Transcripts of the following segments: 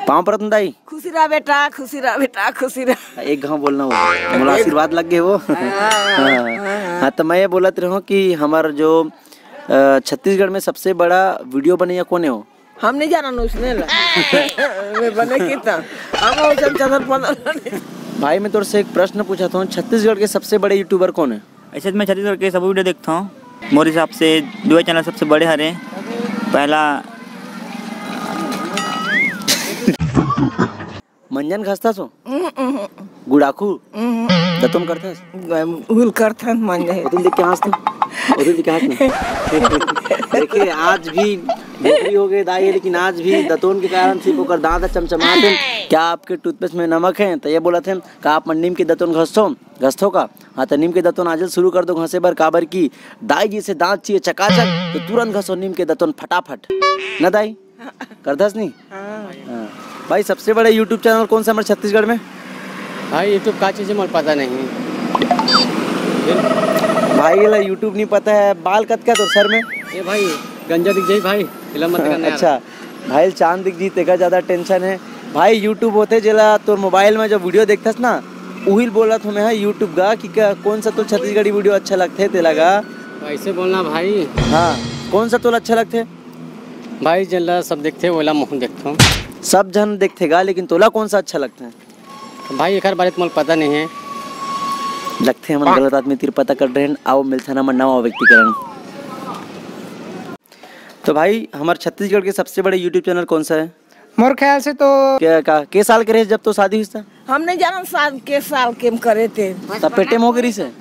पाँव पर तुम दाई खुशी रहा बेटा, खुशी रहा बेटा, खुशी रहा। एक गाँव बोलना हो मोला आशीर्वाद लग गए वो। हाँ तो मैं ये बोलत रहा हूँ कि हमारा जो छत्तीसगढ़ में सबसे बड़ा वीडियो बनैया कौन है हो? हम नहीं जाना उसने मैं बने कितना हम चंद्र भाई मैं तुझसे एक प्रश्न पूछा था, छत्तीसगढ़ के सबसे बड़े यूट्यूबर कौन है? ऐसे मैं छत्तीसगढ़ के सभी वीडियो देखता हूँ। मोरे हिसाब से दो चैनल सबसे बड़े हरे। पहला मंजन खस्ता सो गुड़ाखू दतुम करता हुल करता मान जाए तुम देख के हंसते उधर देख के हंसते। देखिए आज भी बिक्री हो गई दाई, लेकिन आज भी दतोन के कारण सिर्फ ओकर दांत चमचमाते। क्या आपके टूथपेस्ट में नमक है? तो ये बोला थे का आप नीम के दतोन घसो का? हाँ तो नीम के दतोन आज शुरू कर दो घसे बर, काबर की दाई जी से दांत चाहिए चकाचक तो तुरंत घसो नीम के दतोन फटाफट न दाई करदस नहीं। हाँ भाई सबसे बड़े यूट्यूब चैनल कौन सा हमारे छत्तीसगढ़ में? भाई यूट्यूब का चीज़ मुझे पता नहीं भाई ये यूट्यूब नहीं पता है, बाल कत क्या तो सर में ये भाई गंजा दिख जाए भाई मत करना। अच्छा भाई चांद दिख जी तेका ज्यादा टेंशन है भाई। यूट्यूब होते जला तो मोबाइल में जो वीडियो देखता ना वही बोला था मैं यूट्यूब का कि कौन सा तो छत्तीसगढ़ी वीडियो अच्छा लगते ते लगा ऐसे बोलना भाई। हाँ कौन सा तो अच्छा लगते भाई जल्ला सब देखते ओला मोहन देखता हूँ। सब जन देखतेगा लेकिन तोला कौन सा अच्छा लगता है? भाई एक बारे तो मुझे पता नहीं है। लगते हैं हम गलत आदमी तीर पता कर रहे हैं। आओ मिलता ना मन्ना व्यक्तिकरण। तो भाई हमारे छत्तीसगढ़ के सबसे बड़े यूट्यूब चैनल कौन सा है? मोर ख्याल से तो के साल के रहे जब तो शादी हुई था? हम नहीं जाना साल के करे थे तब पेटे में हो गई से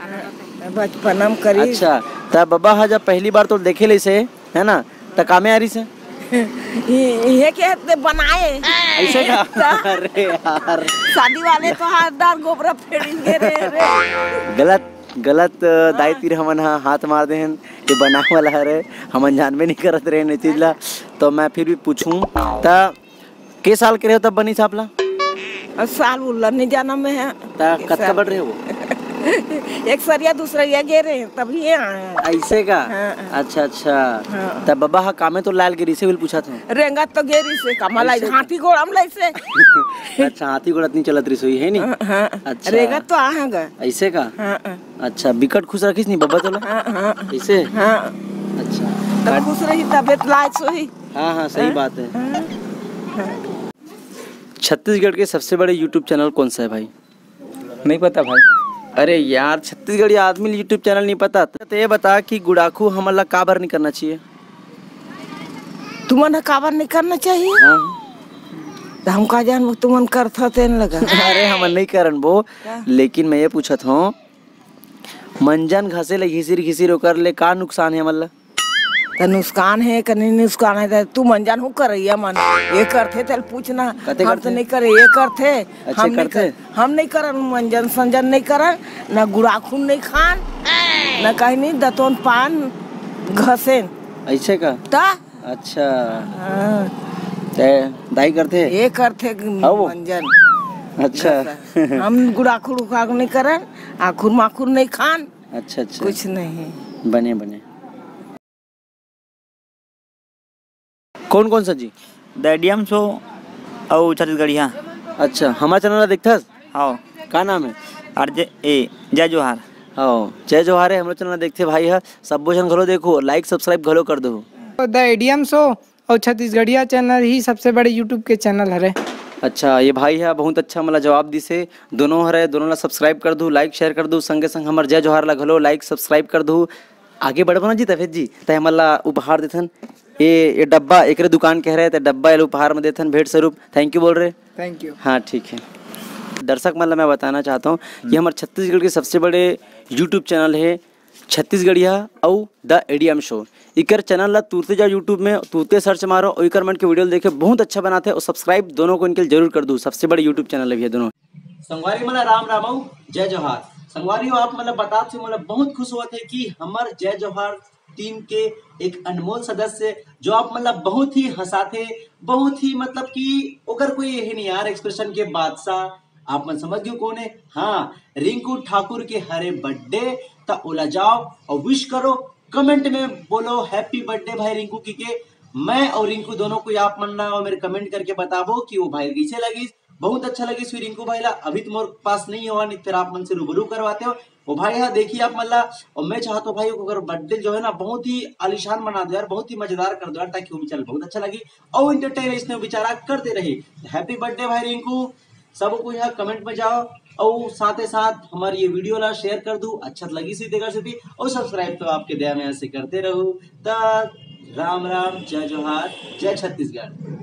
बचपन हम करी। अच्छा तब बाबा हाँ जब पहली बार तो देखे ले से है ना तब कामे आ रही से ये कहते बनाए ऐसे का? अरे यार शादी वाले तो हाथदार गोबरा फेरेंगे रे। गलत दाई तीर हमन हाथ मार दे हैं ये बना वाला है हमन जानबे नहीं करत रहे चीज ला। तो मैं फिर भी पूछूं ता के साल के रहे तब बनी सापला? साल उल्ला नहीं जाना में है ता कत्ता बढ़ रहे हो? एक सरिया दूसरा ये गे रहे तब ये ऐसे का? हाँ। अच्छा अच्छा तब बाबा हाँ कामे तो लाल गिरी से भी पूछा था रेंगा तो गेरी से कमला हाथी घोड़ाम लाई से। अच्छा हाथी घोड़ा नहीं चलत रही है नहीं? हाँ, अच्छा रेंगा तो आएगा ऐसे का? हाँ, अच्छा बिकट खुश रखीस नहीं बाबा तो हाँ, ऐसे? हाँ। अच्छा तब खुश रही तबियत लायक सोही। हाँ हाँ सही बात है। छत्तीसगढ़ के सबसे बड़े यूट्यूब चैनल कौन सा है भाई? नहीं पता भाई। अरे यार छत्तीसगढ़ी आदमी यूट्यूब चैनल नहीं पता तो ये बता कि गुड़ाखू हमला काबर नहीं करना चाहिए? तुमन काबर नहीं करना चाहिए? हाँ तो हम का जान तुमन करता तेन लगा। अरे हम नहीं करन वो, लेकिन मैं ये पूछत हूँ मंजन घसे ले घिसिर घिसिर ओकर ले का नुकसान है हमला? तो नुकसान है कि नहीं नुकसान है? तू मंजन हो कर मन ये करते चल पूछना। हम तो नहीं करे ये करते। अच्छा, हम करते? हम नहीं करन मंजन संजन नहीं करन न गुड़ाखून नहीं खान न कहीं नहीं दतोन पान घसे ऐसे का? ता अच्छा हाँ। दाई करते ये करते मंजन। अच्छा हम गुड़ाखूर उखाड़ नहीं करन आखुर माखुर नहीं खान। अच्छा अच्छा कुछ नहीं बने बने। कौन कौन सा जी? दैडियम शो और छत्तीसगढ़िया। अच्छा हमारा चैनल देखता आओ का नाम है? जय जोहार। हाँ जय जोहार है। हम लोग चैनल देखते भाई है सब जन घलो देखो लाइक सब्सक्राइब घलो कर दो। द एडीएम शो और छत्तीसगढ़िया चैनल ही सबसे बड़े यूट्यूब के चैनल हरे। अच्छा ये भाई है बहुत अच्छा मतलब जवाब दी से दोनों हरे दोनों ला सब्सक्राइब कर दू लाइक शेयर कर दू संगे संग हमार जय जोहार ला घलो लाइक सब्सक्राइब कर दू। आगे बढ़बो ना जी तफेद जी तय हमला उपहार देथन ये डब्बा एक दुकान कह रहे थे डब्बा ये उपहार में देथन भेंट स्वरूप। थैंक यू बोल रहे? Thank you. हाँ ठीक है। दर्शक मतलब मैं बताना चाहता हूँ ये हमारे छत्तीसगढ़ के सबसे बड़े यूट्यूब चैनल है छत्तीसगढ़िया और द एडीएम शो। इकर चैनल ला तुरते जाओ यूट्यूब में तुरते सर्च मारो और इकर मन के वीडियो देखे बहुत अच्छा बनाते हैं और सब्सक्राइब दोनों को इनके जरूर कर दूँ। सबसे बड़े यूट्यूब चैनल है दोनों। संगवारी मतलब राम राम जय जोहार। संगवारी आप मतलब बताते मतलब बहुत खुश हुआ थे कि हमारे जय जोहार टीम के एक अनमोल सदस्य जो आप मतलब बहुत ही हंसाते बहुत ही मतलब कि अगर कोई यही नहीं यार एक्सप्रेशन के बादशाह आप मन समझ गए कौन है? हाँ रिंकू ठाकुर के हरे बर्थडे ता ओला जाओ और विश करो कमेंट में बोलो हैप्पी बर्थडे भाई रिंकू की के मैं और रिंकू दोनों को आप मनना और मेरे कमेंट करके बताबो कि वो भाई कैसे लगी। बहुत अच्छा लगी फिर रिंकू भाई ला। अभी तुम्हारे पास नहीं हुआ, नहीं फिर आप मन से रूबरू करवाते हो वो भाई। हाँ देखिए आप मल्ला, और मैं चाहता हूँ भाई को अगर बर्थडे जो है ना बहुत ही आलिशान बना दो यार, बहुत ही मजेदार कर दो यार, ताकि वो बेचारा बहुत अच्छा लगी और इंटरटेन इसमें बेचारा करते रहे। हैप्पी बर्थडे भाई रिंकू। सबको यहाँ कमेंट में जाओ और साथ ही साथ हमारी ये वीडियो ला शेयर कर दू, अच्छा लगी सी देगा से और सब्सक्राइब तो आपके दया में ऐसे करते रहो। राम राम, जय जोहार, जय छत्तीसगढ़।